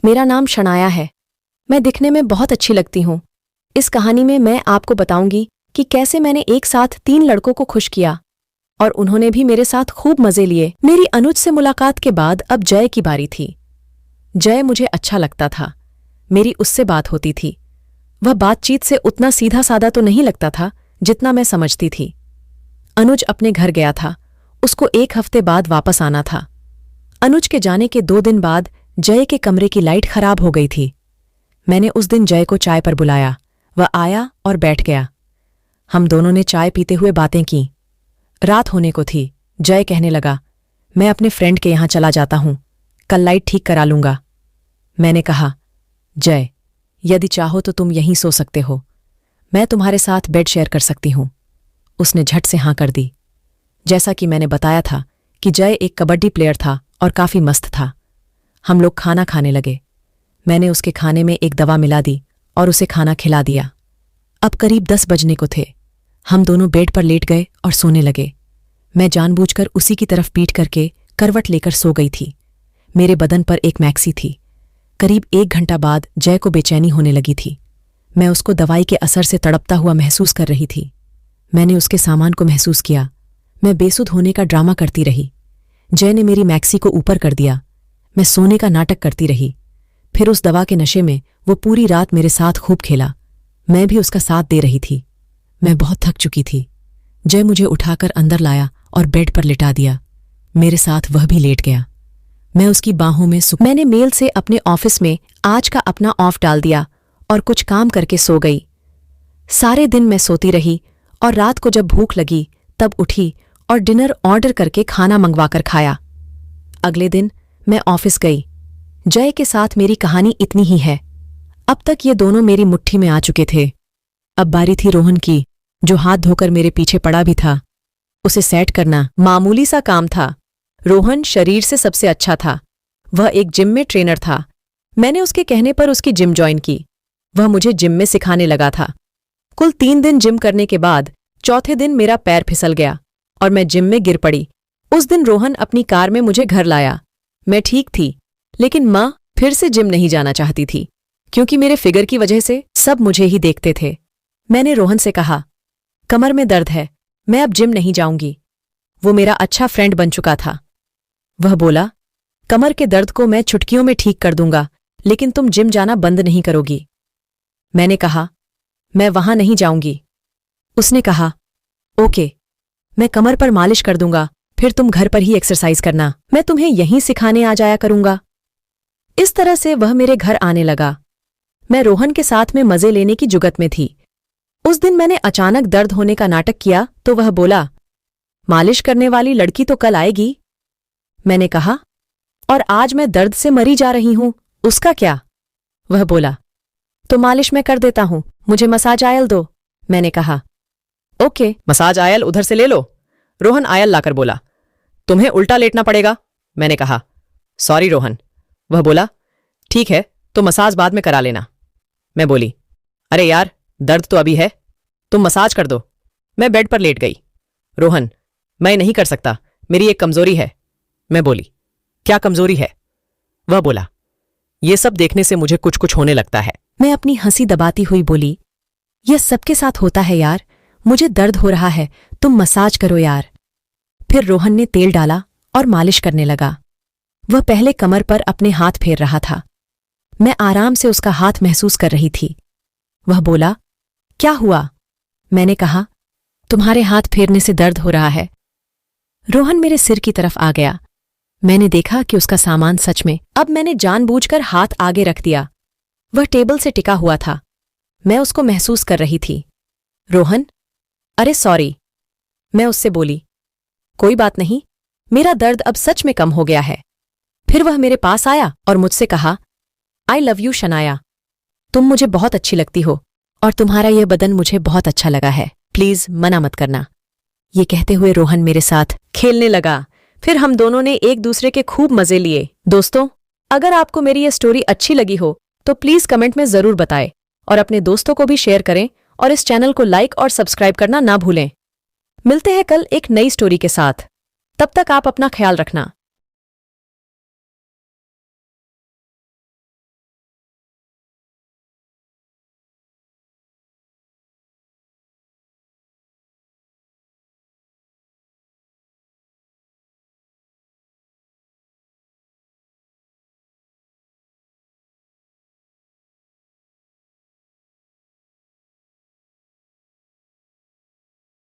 मेरा नाम शनाया है। मैं दिखने में बहुत अच्छी लगती हूँ। इस कहानी में मैं आपको बताऊंगी कि कैसे मैंने एक साथ 3 लड़कों को खुश किया और उन्होंने भी मेरे साथ खूब मजे लिए। मेरी अनुज से मुलाकात के बाद अब जय की बारी थी। जय मुझे अच्छा लगता था। मेरी उससे बात होती थी। वह बातचीत से उतना सीधा साधा तो नहीं लगता था जितना मैं समझती थी। अनुज अपने घर गया था। उसको 1 हफ्ते बाद वापस आना था। अनुज के जाने के 2 दिन बाद जय के कमरे की लाइट खराब हो गई थी। मैंने उस दिन जय को चाय पर बुलाया। वह आया और बैठ गया। हम दोनों ने चाय पीते हुए बातें की। रात होने को थी। जय कहने लगा, मैं अपने फ्रेंड के यहां चला जाता हूं, कल लाइट ठीक करा लूंगा। मैंने कहा, जय, यदि चाहो तो तुम यहीं सो सकते हो। मैं तुम्हारे साथ बेड शेयर कर सकती हूं। उसने झट से हां कर दी। जैसा कि मैंने बताया था कि जय एक कबड्डी प्लेयर था और काफी मस्त था। हम लोग खाना खाने लगे। मैंने उसके खाने में एक दवा मिला दी और उसे खाना खिला दिया। अब करीब 10 बजने को थे। हम दोनों बेड पर लेट गए और सोने लगे। मैं जानबूझकर उसी की तरफ पीठ करके करवट लेकर सो गई थी। मेरे बदन पर एक मैक्सी थी। करीब 1 घंटा बाद जय को बेचैनी होने लगी थी। मैं उसको दवाई के असर से तड़पता हुआ महसूस कर रही थी। मैंने उसके सामान को महसूस किया। मैं बेसुध होने का ड्रामा करती रही। जय ने मेरी मैक्सी को ऊपर कर दिया। मैं सोने का नाटक करती रही। फिर उस दवा के नशे में वो पूरी रात मेरे साथ खूब खेला। मैं भी उसका साथ दे रही थी। मैं बहुत थक चुकी थी। जय मुझे उठाकर अंदर लाया और बेड पर लिटा दिया। मेरे साथ वह भी लेट गया। मैं उसकी बाहों में मैंने मेल से अपने ऑफिस में आज का अपना ऑफ डाल दिया और कुछ काम करके सो गई। सारे दिन मैं सोती रही और रात को जब भूख लगी तब उठी और डिनर ऑर्डर करके खाना मंगवाकर खाया। अगले दिन मैं ऑफिस गई। जय के साथ मेरी कहानी इतनी ही है। अब तक ये दोनों मेरी मुट्ठी में आ चुके थे। अब बारी थी रोहन की, जो हाथ धोकर मेरे पीछे पड़ा भी था। उसे सेट करना मामूली सा काम था। रोहन शरीर से सबसे अच्छा था। वह एक जिम में ट्रेनर था। मैंने उसके कहने पर उसकी जिम ज्वाइन की। वह मुझे जिम में सिखाने लगा था। कुल 3 दिन जिम करने के बाद चौथे दिन मेरा पैर फिसल गया और मैं जिम में गिर पड़ी। उस दिन रोहन अपनी कार में मुझे घर लाया। मैं ठीक थी, लेकिन माँ फिर से जिम नहीं जाना चाहती थी, क्योंकि मेरे फिगर की वजह से सब मुझे ही देखते थे। मैंने रोहन से कहा, कमर में दर्द है, मैं अब जिम नहीं जाऊंगी। वो मेरा अच्छा फ्रेंड बन चुका था। वह बोला, कमर के दर्द को मैं चुटकियों में ठीक कर दूंगा, लेकिन तुम जिम जाना बंद नहीं करोगी। मैंने कहा, मैं वहां नहीं जाऊंगी। उसने कहा, ओके, मैं कमर पर मालिश कर दूंगा, फिर तुम घर पर ही एक्सरसाइज करना। मैं तुम्हें यहीं सिखाने आ जाया करूंगा। इस तरह से वह मेरे घर आने लगा। मैं रोहन के साथ में मजे लेने की जुगत में थी। उस दिन मैंने अचानक दर्द होने का नाटक किया तो वह बोला, मालिश करने वाली लड़की तो कल आएगी। मैंने कहा, और आज मैं दर्द से मरी जा रही हूं, उसका क्या? वह बोला, तो मालिश मैं कर देता हूं, मुझे मसाज आयल दो। मैंने कहा, ओके, मसाज आयल उधर से ले लो। रोहन आयल लाकर बोला, तुम्हें उल्टा लेटना पड़ेगा। मैंने कहा, सॉरी रोहन। वह बोला, ठीक है, तो मसाज बाद में करा लेना। मैं बोली, अरे यार, दर्द तो अभी है, तुम मसाज कर दो। मैं बेड पर लेट गई। रोहन, मैं नहीं कर सकता, मेरी एक कमजोरी है। मैं बोली, क्या कमजोरी है? वह बोला, ये सब देखने से मुझे कुछ कुछ होने लगता है। मैं अपनी हंसी दबाती हुई बोली, यह सबके साथ होता है यार, मुझे दर्द हो रहा है, तुम मसाज करो यार। फिर रोहन ने तेल डाला और मालिश करने लगा। वह पहले कमर पर अपने हाथ फेर रहा था। मैं आराम से उसका हाथ महसूस कर रही थी। वह बोला, क्या हुआ? मैंने कहा, तुम्हारे हाथ फेरने से दर्द हो रहा है। रोहन मेरे सिर की तरफ आ गया। मैंने देखा कि उसका सामान सच में। अब मैंने जानबूझकर हाथ आगे रख दिया। वह टेबल से टिका हुआ था। मैं उसको महसूस कर रही थी। रोहन, अरे सॉरी। मैं उससे बोली, कोई बात नहीं, मेरा दर्द अब सच में कम हो गया है। फिर वह मेरे पास आया और मुझसे कहा, आई लव यू शनाया, तुम मुझे बहुत अच्छी लगती हो और तुम्हारा यह बदन मुझे बहुत अच्छा लगा है, प्लीज मना मत करना। ये कहते हुए रोहन मेरे साथ खेलने लगा। फिर हम दोनों ने एक दूसरे के खूब मजे लिए। दोस्तों, अगर आपको मेरी ये स्टोरी अच्छी लगी हो तो प्लीज कमेंट में जरूर बताएं और अपने दोस्तों को भी शेयर करें और इस चैनल को लाइक और सब्सक्राइब करना ना भूलें। मिलते हैं कल एक नई स्टोरी के साथ। तब तक आप अपना ख्याल रखना।